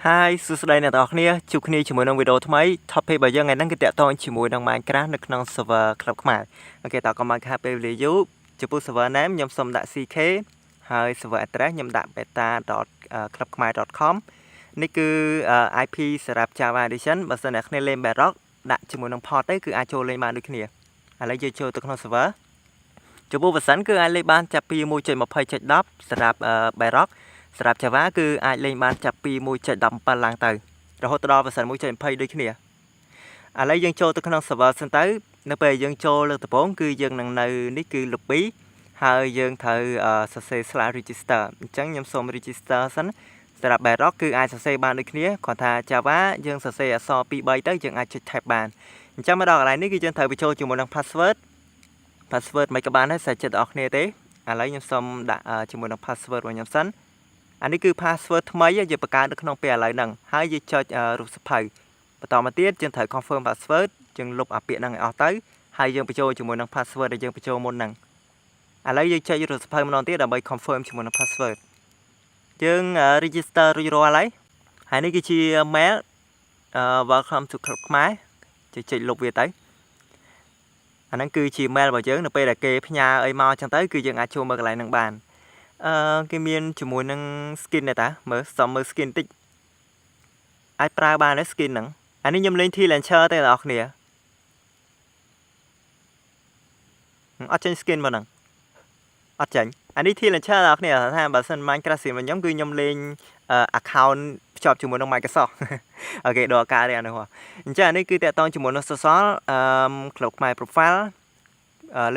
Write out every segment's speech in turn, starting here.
Hai សួស្តីអ្នកទាំងអស់គ្នាជួបគ្នាជាមួយនឹងវីដេអូថ្មី topic របស់យើងថ្ងៃហ្នឹងគឺតាក់ទងជាមួយនឹង Minecraft នៅក្នុង server ក្លឹបខ្មែរអូខេតើក៏ Minecraft ពេលវេលាយូរចំពោះ server name ខ្ញុំសូមដាក់ CK ហើយ server address ខ្ញុំដាក់ beta.clubkhmer.com នេះគឺ IP សម្រាប់ Java Edition បើសិនអ្នកគ្នាលេង Bedrock ដាក់ជាមួយនឹង port ទៅគឺអាចចូលលេងបានដូចគ្នាឥឡូវយើងចូលទៅក្នុង server ចំពោះ version គឺអាចលេងបានចាប់ពី 1.20.10 សម្រាប់ Bedrock សម្រាប់ Java គឺអាចលេងបានចាប់ពី 1.17 ឡើងទៅរហូតដល់ version 1.20 ដូចគ្នាឥឡូវយើងចូលទៅក្នុង server សិនទៅនៅពេលយើងចូលលើកដំបូងគឺយើងនឹងនៅនេះគឺ lobby ហើយយើងត្រូវសរសេរ /register អញ្ចឹងខ្ញុំសូម register សិនសម្រាប់ Bedrock គឺអាចសរសេរបានដូចគ្នាគ្រាន់ថា Java យើងសរសេរអក្សរ 2 3 ទៅយើងអាចចុច tab បានអញ្ចឹងមកដល់កន្លែងនេះគឺយើងត្រូវបញ្ចូលជាមួយនឹង password មិនក៏បានដែរសាច់ចិត្តអ្នកគ្នាទេឥឡូវខ្ញុំសូមដាក់ជាមួយនឹង password របស់ខ្ញុំសិនអានេះគឺ password ថ្មីយើងបង្កើតនៅក្នុងពេលឥឡូវហ្នឹងហើយយើងចុចរូបសភៅបន្តមកទៀតយើងត្រូវ confirm password យើងលុបអាពាក្យហ្នឹងឲ្យអស់ទៅហើយយើងបញ្ចូលជាមួយនឹង password ដែលយើងបញ្ចូលមុនហ្នឹងឥឡូវយើងចុចរូបសភៅម្ដងទៀតដើម្បី confirm ជាមួយនឹង password យើង register រួចរាល់ហើយនេះគឺជា mail welcome to Club ខ្មែរចុចលុបវាទៅអាហ្នឹងគឺជា mail របស់យើងនៅពេលដែលគេផ្ញើអីមកចឹងទៅគឺយើងអាចចូលមើលកន្លែងហ្នឹងបានគេមានជាមួយនឹង skin ដែរតាមើល skin តិចអាចប្រើបានដែរ skin ហ្នឹងអានេះខ្ញុំលេង T Launcher ទេបងប្អូនគ្នាអត់ចេញ skin មកហ្នឹងអត់ចេញអានេះ T Launcher បងប្អូនគ្នាថាបើសិន Minecraft ស្រីខ្ញុំគឺខ្ញុំលេង account ភ្ជាប់ជាមួយនឹង Microsoft អូខេដល់ការនេះអានោះអញ្ចឹងអានេះគឺតាក់ទងជាមួយនឹង social Club ខ្មែរ profile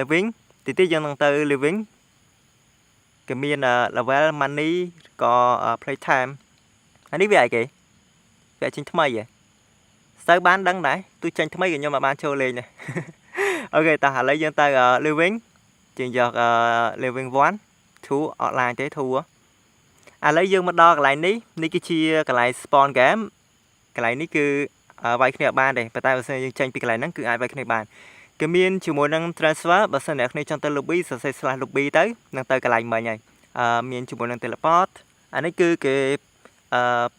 living ទីយើងនឹងទៅ living គេមាន level money ក៏ play time អានេះវាអីគេវាចេញថ្មីហ៎ស្ទើរបានដឹងដែរទោះចេញថ្មីក៏ខ្ញុំមិនបានចូលលេងដែរអូខេតោះឥឡូវយើងទៅ living ជាងយក living 1 2 online ទេ2ឥឡូវយើងមកដល់កន្លែងនេះគឺជាកន្លែង spawn game កន្លែងនេះគឺវាយគ្នាបានទេប៉ុន្តែបើសិនយើងចេញពីកន្លែងហ្នឹងគឺអាចវាយគ្នាបានគេមានជាមួយនឹង transfer បើសិនអ្នកគ្នាចង់ទៅ lobby សរសេរ /lobby ទៅនឹងទៅកន្លែងមិញហើយមានជាមួយនឹង teleport អានេះគឺគេ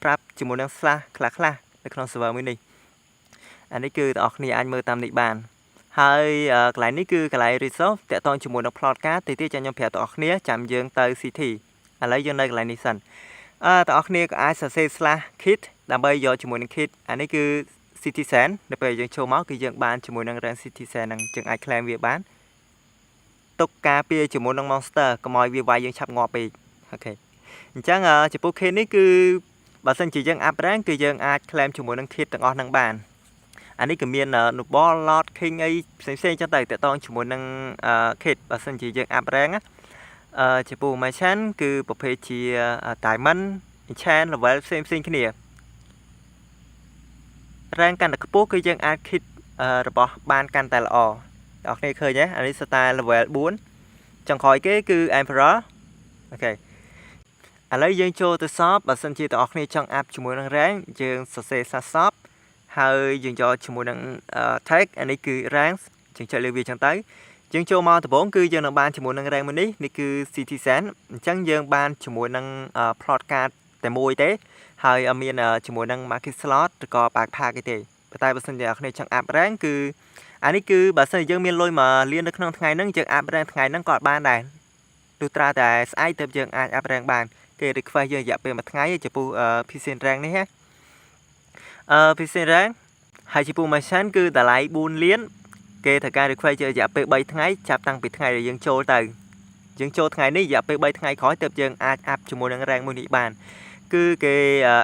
ប្រាប់ជាមួយនឹង slash ខ្លះនៅក្នុង server មួយនេះអានេះគឺបងប្អូនគ្នាអាចមើលតាមនេះបានហើយកន្លែងនេះគឺកន្លែង resource តាក់ទងជាមួយនឹង plot card ទីចាំខ្ញុំប្រាប់បងប្អូនគ្នាចាំយើងទៅ city ឥឡូវយើងនៅកន្លែងនេះសិនបងប្អូនគ្នាក៏អាចសរសេរ /kit ដើម្បីយកជាមួយនឹង kit អានេះគឺ citizen នៅពេលយើងចូលមកគឺយើងបានជាមួយនឹង rank citizen ហ្នឹងយើងអាច claim វាបានទុកការពារជាមួយនឹង monster កុំឲ្យវាវាយយើងឆាប់ងាប់ពេកអូខេអញ្ចឹងចំពោះ kit នេះគឺបើសិនជាយើង up rank គឺយើងអាច claim ជាមួយនឹង kit ទាំងអស់ហ្នឹងបានអានេះក៏មាន noble lord king អីផ្សេងៗចឹងទៅតាក់ទងជាមួយនឹង kit បើសិនជាយើង up rank ចំពោះ merchant គឺប្រភេទជា diamond enchant level ផ្សេងគ្នា rank កាន់តែខ្ពស់គឺយើងអាច kit របស់បានកាន់តែល្អបងប្អូនឃើញទេអានេះ style level 4ចុងក្រោយគេគឺ emperor អូខេឥឡូវយើងចូលទៅ shop បើសិនជាបងប្អូនគ្នាចង់ up ជាមួយនឹង rank យើងសរសេរ shop ហើយយើងយកជាមួយនឹង tag អានេះគឺ rank យើងចុចលើវាចឹងទៅយើងចូលមកដំបូងគឺយើងនឹងបានជាមួយនឹង rank មួយនេះគឺ citizen អញ្ចឹងយើងបានជាមួយនឹង plot card តែមួយទេហើយអត់មានជាមួយនឹង market slot ឬក៏ backpack ទេប៉ុន្តែបើសិនជាអ្នកគ្នាចង់ up rank គឺអានេះគឺបើសិនជាយើងមានលុយមកលាននៅក្នុងថ្ងៃហ្នឹងយើង up rank ថ្ងៃហ្នឹងក៏បានដែរទោះត្រាតែស្អែកទៅយើងអាច up rank បានគេ request យើងរយៈពេលមួយថ្ងៃចំពោះ PC rank នេះណាPC rank ហើយចំពោះ merchant គឺតម្លៃ4លានគេត្រូវការ request យើងរយៈពេល3ថ្ងៃចាប់តាំងពីថ្ងៃដែលយើងចូលទៅយើងចូលថ្ងៃនេះរយៈពេល3ថ្ងៃក្រោយទើបយើងអាច up ជាមួយនឹង rank មួយនេះបានគឺគេ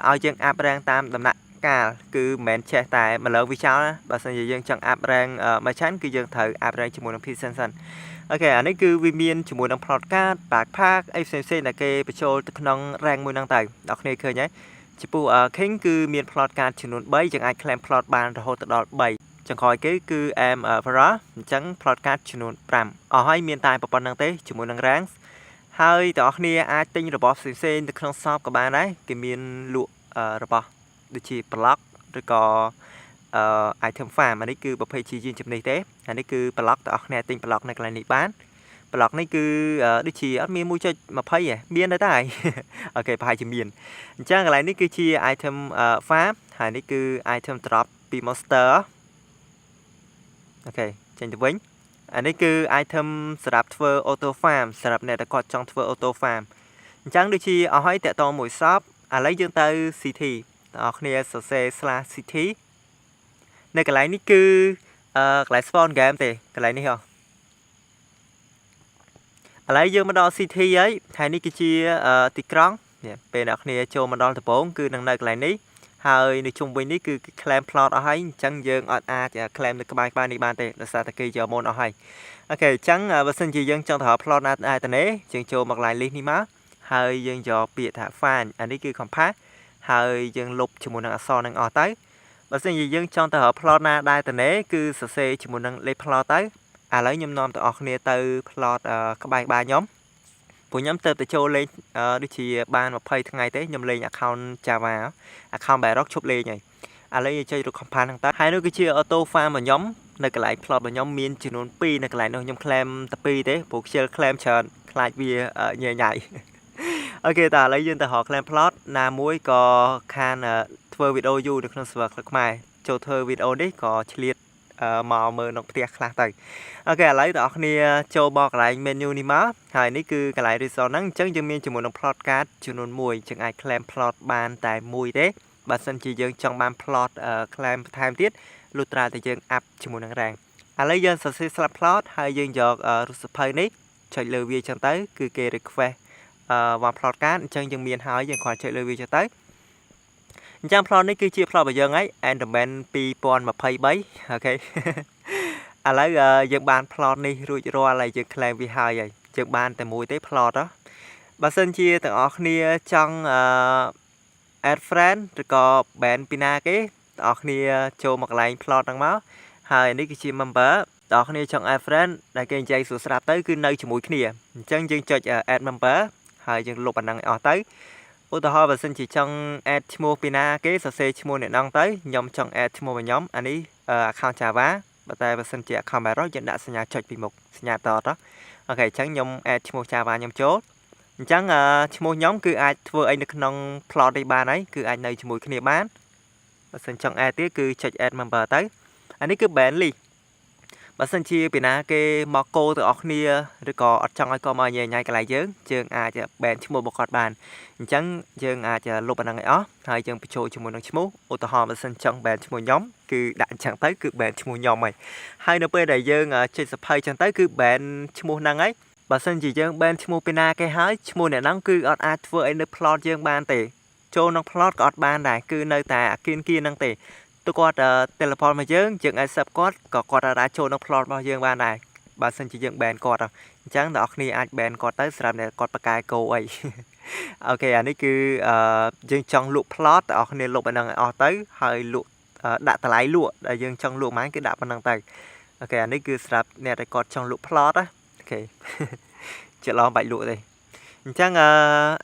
ឲ្យយើង up rank តាមដំណាក់កាលគឺមិនមែនចេះតែមកលើវាចោលណាបើសិនជាយើងចង់ up rank merchant គឺយើងត្រូវ up rank ជាមួយនឹង PC សិនអូខេអានេះគឺវាមានជាមួយនឹង plot card backpack អីផ្សេងៗដែលគេបញ្ចូលទៅក្នុង rank មួយហ្នឹងទៅអ្នកគ្នាឃើញហើយចំពោះ king គឺមាន plot card ចំនួន3យើងអាច claim plot បានរហូតដល់3ចុងក្រោយគេគឺ emperor អញ្ចឹង plot card ចំនួន5អស់ហើយមានតែប៉ុណ្្នឹងទេជាមួយនឹង rank ហើយបងប្អូនគ្នាអាចទិញរបស់ផ្សេងៗនៅក្នុង shop ក៏បានដែរគេមានលក់របស់ដូចជា block ឬក៏item farm អានេះគឺប្រភេទជាយានជំនិះទេអានេះគឺ block បងប្អូនគ្នាទិញ block នៅកន្លែងនេះបាន block នេះគឺដូចជាអត់មាន 1.20 ទេមានទេតាអូខេប្រហែលជាមានអញ្ចឹងកន្លែងនេះគឺជា item farm ហើយនេះគឺ item drop ពី monster អូខេចេញទៅវិញអានេះគឺ item សម្រាប់ធ្វើ auto farm សម្រាប់អ្នកដែលគាត់ចង់ធ្វើ auto farm អញ្ចឹងដូចជាអស់ហើយតាក់តងមួយសពឥឡូវយើងទៅ CT បងប្អូនគ្នាសរសេរ /CT នៅកន្លែងនេះគឺកន្លែង spawn game ទេកន្លែងនេះហ៎ឥឡូវយើងមកដល់ CT ហើយនេះគឺជាទីក្រុងពេលអ្នកគ្នាចូលមកដល់ដំបូងគឺនឹងនៅកន្លែងនេះហើយនៅជុំវិញនេះគឺ claim plot អស់ហើយអញ្ចឹងយើងអត់អាច claim នៅក្បែរនេះបានទេដោយសារតែគេយកមុនអស់ហើយអូខេអញ្ចឹងបើសិនជាយើងចង់ទៅរក plot ណាដែរទៅនេះយើងចូលមកកន្លែង list នេះមកហើយយើងយកពាក្យថា find អានេះគឺ compass ហើយយើងលុបជាមួយនឹងអក្សរនឹងអស់ទៅបើសិនជាយើងចង់ទៅរក plot ណាដែរទៅនេះគឺសរសេរជាមួយនឹងលេខ plot ទៅឥឡូវខ្ញុំនាំទាំងអស់គ្នាទៅ plot ក្បែរខ្ញុំពួកខ្ញុំទៅចូលលេងដូចជាបាន20ថ្ងៃទេខ្ញុំលេង account Java account Bedrock ឈប់លេងហើយឥឡូវយើងចុចរូប compass ហ្នឹងទៅហើយនោះគឺជា auto farm របស់ខ្ញុំនៅកន្លែង plot របស់ខ្ញុំមានចំនួន2នៅកន្លែងនោះខ្ញុំ claim តែ2ទេព្រោះខ្ជិល claim ច្រើនខ្លាចវាញ៉ៃអូខេតើឥឡូវយើងទៅរក claim plot ណាមួយក៏ខានធ្វើវីដេអូយូរនៅក្នុង server ខ្មែរចូលធ្វើវីដេអូនេះក៏ឆ្លៀតមកមើលនៅផ្ទះខ្លះទៅអូខេឥឡូវបងប្អូនគ្នាចូលមកកន្លែង menu នេះមកហើយនេះគឺកន្លែង resort ហ្នឹងអញ្ចឹងយើងមានជាមួយនឹង plot card ចំនួន1យើងអាច claim plot បានតែមួយទេបើសិនជាយើងចង់បាន plot claim បន្ថែមទៀតលុះត្រាតែយើង up ជាមួយនឹង rank ឥឡូវយើងសរសេរ slap plot ហើយយើងយករូបសភៅនេះចុចលើវាអញ្ចឹងទៅគឺគេ request one plot card អញ្ចឹងយើងមានហើយយើងគ្រាន់ចុចលើវាចុះទៅអញ្ចឹង plot នេះគឺជា plot របស់យើងហើយ Enderman 2023អូខេឥឡូវយើងបាន plot នេះរួចរាល់ហើយយើង claim វាហើយយើងបានតែមួយទេ plot បើសិនជាទាំងអស់គ្នាចង់add friend ឬក៏ ban ពីណាគេទាំងអស់គ្នាចូលមកកន្លែង plot ហ្នឹងមកហើយនេះគឺជា member បងប្អូនគ្នាចង់ add friend ដែលគេនិយាយសួរស្រាប់ទៅគឺនៅជាមួយគ្នាអញ្ចឹងយើងចុច add member ហើយយើងលុបអាហ្នឹងឲ្យអស់ទៅឧទាហរណ៍បើសិនជាចង់ add ឈ្មោះពីណាគេសរសេរឈ្មោះអ្នកនងទៅខ្ញុំចង់ add ឈ្មោះរបស់ខ្ញុំអានេះ account Java តែបើសិនជា account Bedrock យើងដាក់សញ្ញាចុចពីមុខសញ្ញាតតអូខេអញ្ចឹងខ្ញុំ add ឈ្មោះ Java ខ្ញុំចូលអញ្ចឹងឈ្មោះខ្ញុំគឺអាចធ្វើអីនៅក្នុង plot នេះបានហើយគឺអាចនៅជាមួយគ្នាបានបើសិនចង់ add ទៀតគឺចុច add member ទៅអានេះគឺ ban list បើសិនជាពីណាគេមកកោទៅអស់គ្នាឬក៏អត់ចង់ឲ្យគាត់មកញ៉ៃកន្លែងយើងអាច ban ឈ្មោះរបស់គាត់បានអញ្ចឹងយើងអាចលុបអាហ្នឹងឲ្យអស់ហើយយើងបញ្ចូលជាមួយនឹងឈ្មោះឧទាហរណ៍បើសិនចង់ ban ឈ្មោះខ្ញុំគឺដាក់អញ្ចឹងទៅគឺ ban ឈ្មោះខ្ញុំហើយនៅពេលដែលយើងចុចសភៅអញ្ចឹងទៅគឺ ban ឈ្មោះហ្នឹងហើយបើសិនជាយើង ban ឈ្មោះពីណាគេហើយឈ្មោះអ្នកហ្នឹងគឺអត់អាចធ្វើអីនៅ plot យើងបានទេចូលក្នុង plot ក៏អត់បានដែរគឺនៅតែអាគៀនហ្នឹងទេទៅគាត់ teleport មកយើង accept គាត់ក៏គាត់អាចចូលក្នុង plot របស់យើងបានដែរបើសិនជាយើង ban គាត់អញ្ចឹងអ្នកនរគ្នាអាច ban គាត់ទៅសម្រាប់អ្នកគាត់បកកែគោអីអូខេអានេះគឺយើងចង់លក់ plot អ្នកនរគ្នាលុបអាហ្នឹងឲ្យអស់ទៅហើយលក់ដាក់តម្លៃលក់ដែលយើងចង់លក់ប៉ុន្មានគឺដាក់ប៉ុណ្្នឹងទៅអូខេអានេះគឺសម្រាប់អ្នកដែលគាត់ចង់លក់ plot អូខេជាឡងបាច់លក់ទេអញ្ចឹង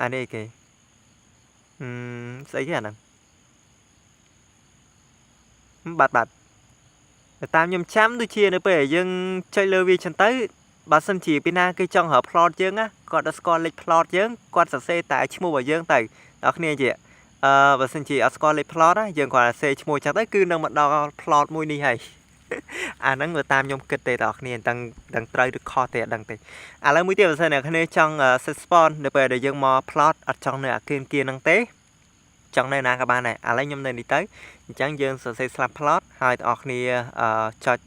អានេះគេស្អីគេអាហ្នឹងបាត់តាមខ្ញុំចាំដូចជានៅពេលយើងចុចលើវាចឹងទៅបើសិនជាពីណាគេចង់រក plot យើងណាគាត់ដល់ស្គាល់លេខ plot យើងគាត់សរសេរតែឈ្មោះរបស់យើងទៅដល់គ្នាជាបើសិនជាអត់ស្គាល់លេខ plot ណាយើងគាត់សរសេរឈ្មោះចឹងទៅគឺនឹងមកដល់ plot មួយនេះហើយអាហ្នឹងទៅតាមខ្ញុំគិតទេដល់គ្នាដឹងត្រូវឬខុសទេអត់ដឹងទេឥឡូវមួយទៀតបើសិនអ្នកគ្នាចង់ set spawn នៅពេលដែលយើងមក plot អត់ចង់នៅអាគៀនហ្នឹងទេចង់នៅណាក៏បានដែរឥឡូវខ្ញុំនៅនេះទៅអញ្ចឹងយើងសរសេរ slap plot ហើយបងប្អូនគ្នាចុច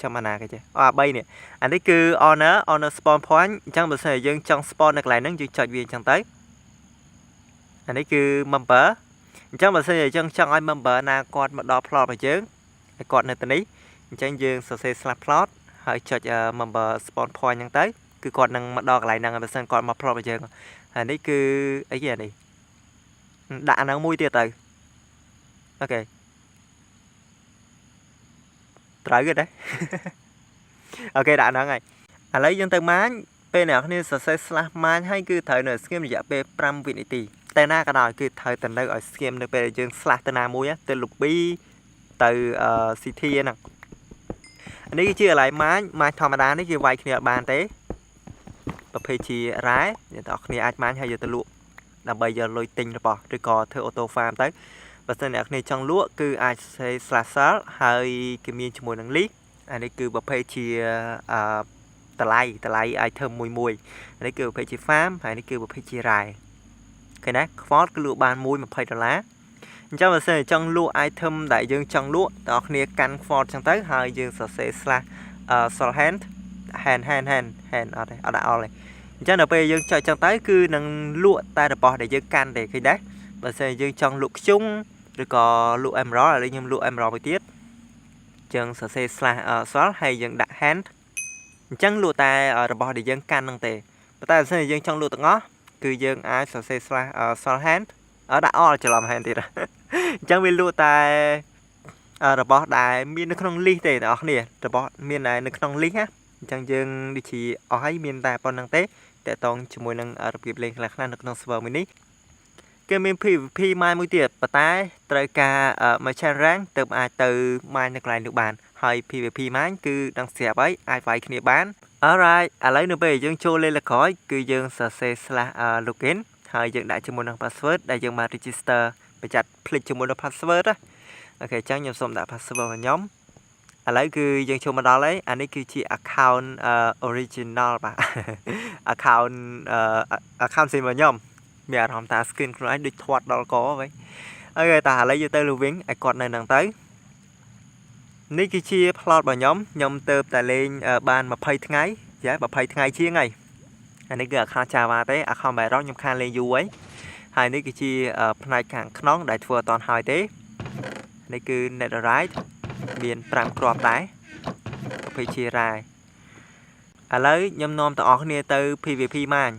ចាំអាណាគេចេះអា3នេះអានេះគឺ honor spawn point អញ្ចឹងបើសិនជាយើងចង់ spawn នៅកន្លែងហ្នឹងយើងចុចវាអញ្ចឹងទៅអានេះគឺ member អញ្ចឹងបើសិនជាយើងចង់ឲ្យ member ណាគាត់មកដល់ plot របស់យើងឲ្យគាត់នៅទីនេះអញ្ចឹងយើងសរសេរ slap plot ហើយចុច member spawn point អញ្ចឹងទៅគឺគាត់នឹងមកដល់កន្លែងហ្នឹងបើសិនគាត់មក plot របស់យើងហើយនេះគឺអីគេអានេះដាក់អាហ្នឹងមួយទៀតទៅអូខេត្រូវទេអូខេដាក់ហ្នឹងហើយឥឡូវយើងទៅម៉ាញពេលអ្នកគ្នាសរសេរ slash ម៉ាញហើយគឺត្រូវនៅស្គៀមរយៈពេល5វិនាទីតែណាក៏ដោយគឺត្រូវតែនៅឲ្យស្គៀមនៅពេលយើង slash ទៅណាមួយទៅ lobby ទៅ CT ហ្នឹងនេះគឺជាកន្លែងម៉ាញធម្មតានេះគេវាយគ្នាអត់បានទេ ប្រភេទជារ៉ែអ្នកទាំងអស់គ្នាអាចបានហើយយកទៅលក់ដើម្បីយកលុយទិញរបស់ឬក៏ធ្វើអូតូហ្វាមទៅបើសិនអ្នកគ្នាចង់លក់គឺអាចសេ slash ហើយគេមានជាមួយនឹង list អានេះគឺប្រភេទជាតម្លៃ item មួយអានេះគឺប្រភេទជា farm ហើយនេះគឺប្រភេទជារ៉ែឃើញណា Ford គឺលក់បាន$20 អញ្ចឹងបើសិនចង់លក់ item ដែលយើងចង់លក់បងប្អូនគ្នាកាន់ Ford ចឹងទៅហើយយើងសរសេរ slash sol hand អត់ទេអត់ដាក់អល់ទេអញ្ចឹងដល់ពេលយើងចុចចឹងទៅគឺនឹងលក់តែរបស់ដែលយើងកាន់ទេឃើញដែរបើសិនយើងចង់លក់ខ្ជុងឬក៏លក់ emerald ឥឡូវខ្ញុំលក់ emerald មួយទៀតចឹងសរសេរ slash sol ហើយយើងដាក់ hand អញ្ចឹងលក់តែរបស់ដែលយើងកាន់ហ្នឹងទេប៉ុន្តែបើសិនយើងចង់លក់ទាំងអស់គឺយើងអាចសរសេរ slash sol hand ដាក់អល់ច្រឡំ hand ទៀតអញ្ចឹងវាលក់តែរបស់ដែលមាននៅក្នុង list ទេបងប្អូនរបស់មានតែនៅក្នុង list ណាអញ្ចឹងយើងដូចជាអស់ហើយមានតែប៉ុណ្្នឹងទេតកតងជាមួយនឹងរបៀបលេងខ្លះៗនៅក្នុង server មួយនេះគេមាន PVP ម៉ាយមួយទៀតប៉ុន្តែត្រូវការ merchant rank ទើបអាចទៅម៉ាយនៅកន្លែងនោះបានហើយ PVP ម៉ាយគឺដឹងស្រាប់ហើយអាចវាយគ្នាបាន alright ឥឡូវនៅពេលយើងចូលលេងលើក្រោយគឺយើងសរសេរ slash login ហើយយើងដាក់ជាមួយនឹង password ដែលយើងបាន register បញ្ចាត់ភ្លេចជាមួយនឹង password ណាអូខេអញ្ចឹងខ្ញុំសូមដាក់ password របស់ខ្ញុំឥឡូវគឺយើងចូលមកដល់ហើយអានេះគឺជា account original បាទ account ស៊ីរបស់ខ្ញុំមានអារម្មណ៍ថា skin ខ្លួនឯងដូចធាត់ដល់កវិញអូខេតែឥឡូវយើងទៅលើវិញឲ្យគាត់នៅហ្នឹងទៅនេះគឺជា plot របស់ខ្ញុំទៅតែលេងបាន20ថ្ងៃចា20ថ្ងៃជាងហើយអានេះគឺ account Java ទេ account Bedrock ខ្ញុំខានលេងយូរហើយនេះគឺជាផ្នែកខាងក្នុងដែលធ្វើអត់តាន់ហើយទេនេះគឺ netherite មាន5គ្រាប់ដែរប្រភេទជារ៉ែឥឡូវខ្ញុំនាំទាំងអស់គ្នាទៅ PVP ម៉ាញ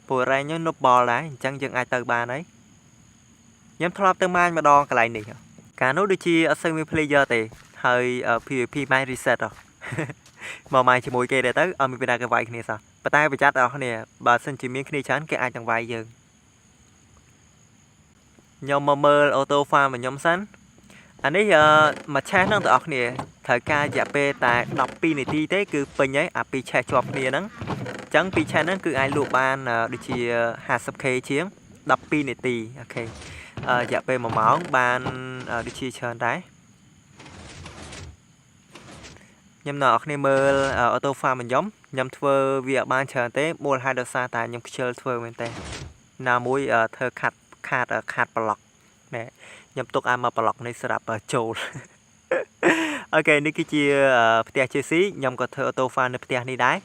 ពូរ៉ែខ្ញុំនប់បលដែរអញ្ចឹងយើងអាចទៅបានហើយខ្ញុំធ្លាប់ទៅម៉ាញម្ដងកន្លែងនេះកាលនោះដូចជាអត់សូវមាន player ទេហើយ PVP ម៉ាញ reset មកម៉ាញជាមួយគេដែរទៅអត់មានពេលណាគេវាយគ្នាសោះប៉ុន្តែប្រយ័ត្នទាំងអស់គ្នាបើសិនជាមានគ្នាច្រើនគេអាចនឹងវាយយើងខ្ញុំមកមើលអូតូ farm របស់ខ្ញុំសិនអានេះមួយឆេះហ្នឹងបងប្អូនគ្នាត្រូវការរយៈពេលតែ12នាទីទេគឺពេញហើយអាពីរឆេះជាប់គ្នាហ្នឹងអញ្ចឹងពីរឆេះហ្នឹងគឺអាចលក់បានដូចជា 50k ជាង12នាទីអូខេរយៈពេល1ម៉ោងបានដូចជាច្រើនដែរខ្ញុំអ្នកនរគ្នាមើលអូតូ farm របស់ខ្ញុំធ្វើវាបានច្រើនទេមូលហេតុដោយសារតែខ្ញុំខ្ជិលធ្វើមែនទេណាមួយធ្វើខាត់ប្លុកណែខ្ញុំទុកឲ្យមកប្លុកនេះស្រាប់ចូលអូខេនេះគឺជាផ្ទះ JC ខ្ញុំក៏ធ្វើអូតូ farm នៅផ្ទះនេះដែរ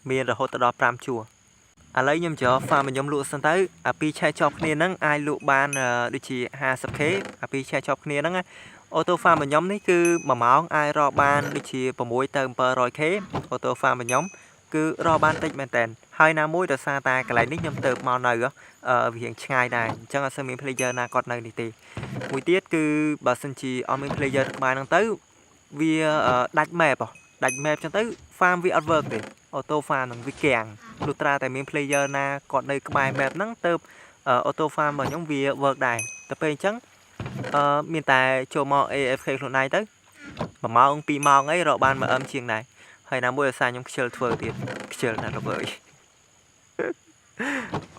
មានរហូតដល់5ជួរឥឡូវខ្ញុំចូល farm របស់ខ្ញុំលក់សិនទៅអាពីរឆេះជាប់គ្នាហ្នឹងអាចលក់បានដូចជា 50k អាពីរឆេះជាប់គ្នាហ្នឹងអូតូ farm របស់ខ្ញុំនេះគឺ1ម៉ោងអាចរកបានដូចជា6ទៅ 700k អូតូ farm របស់ខ្ញុំគឺរកបានតិចមែនតើហើយណាមួយដោយសារតែកន្លែងនេះខ្ញុំទៅមកនៅវារៀងឆ្ងាយដែរអញ្ចឹងអត់សូវមាន player ណាគាត់នៅនេះទេមួយទៀតគឺបើសិនជាអត់មាន player ក្បែរហ្នឹងទៅវាដាច់ map ចឹងទៅ farm វាអត់ work ទេអូតូ farm ហ្នឹងវាកាំងលុះត្រាតែមាន player ណាគាត់នៅក្បែរ map ហ្នឹងទៅអូតូ farm របស់ខ្ញុំវា work ដែរតែពេលអញ្ចឹងមានតែចូលមក AFK ខ្លួនឯងទៅ1ម៉ោង2ម៉ោងអីរកបាន1M ជាងដែរហើយណាមួយដោយសារខ្ញុំខ្ជិលធ្វើទៀតខ្ជិលណាស់លោកអើយ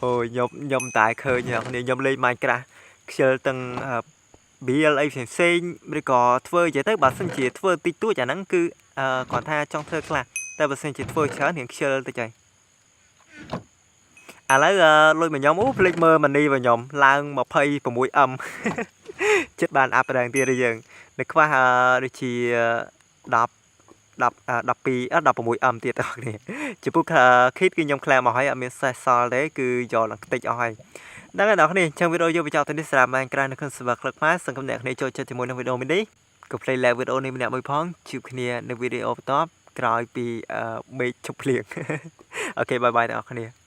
អូយខ្ញុំតែឃើញខ្ញុំលេង Minecraft ខ្ជិលទាំង build អីផ្សេងឬក៏ធ្វើនិយាយទៅបើសិនជាធ្វើតិចតួចអាហ្នឹងគឺគាត់ថាចង់ធ្វើខ្លះតែបើសិនជាធ្វើច្រើនរៀងខ្ជិលតិចហើយឥឡូវលុយមកខ្ញុំភ្លេចមើល money របស់ខ្ញុំឡើង 26M ចិត្តបានអាប់ដល់ទៀតយើងនៅខ្វះដូចជា16M ទៀតបងប្អូនចំពោះ kit គឺខ្ញុំ claim មកហើយអត់មានសេះសល់ទេគឺយកឡើងខ្ទេចអស់ហើយហ្នឹងហើយបងប្អូនអញ្ចឹងវីដេអូយើងបញ្ចប់ទៅនេះសម្រាប់ Minecraft នៅក្នុង server ក្លឹកម៉ាសង្ឃឹមអ្នកគ្នាចូលចិត្តជាមួយនឹងវីដេអូនេះក៏ play like វីដេអូនេះម្នាក់មួយផងជួបគ្នានៅវីដេអូបន្ទាប់ក្រោយពីមេឃជប់ភ្លៀងអូខេបាយបាយបងប្អូន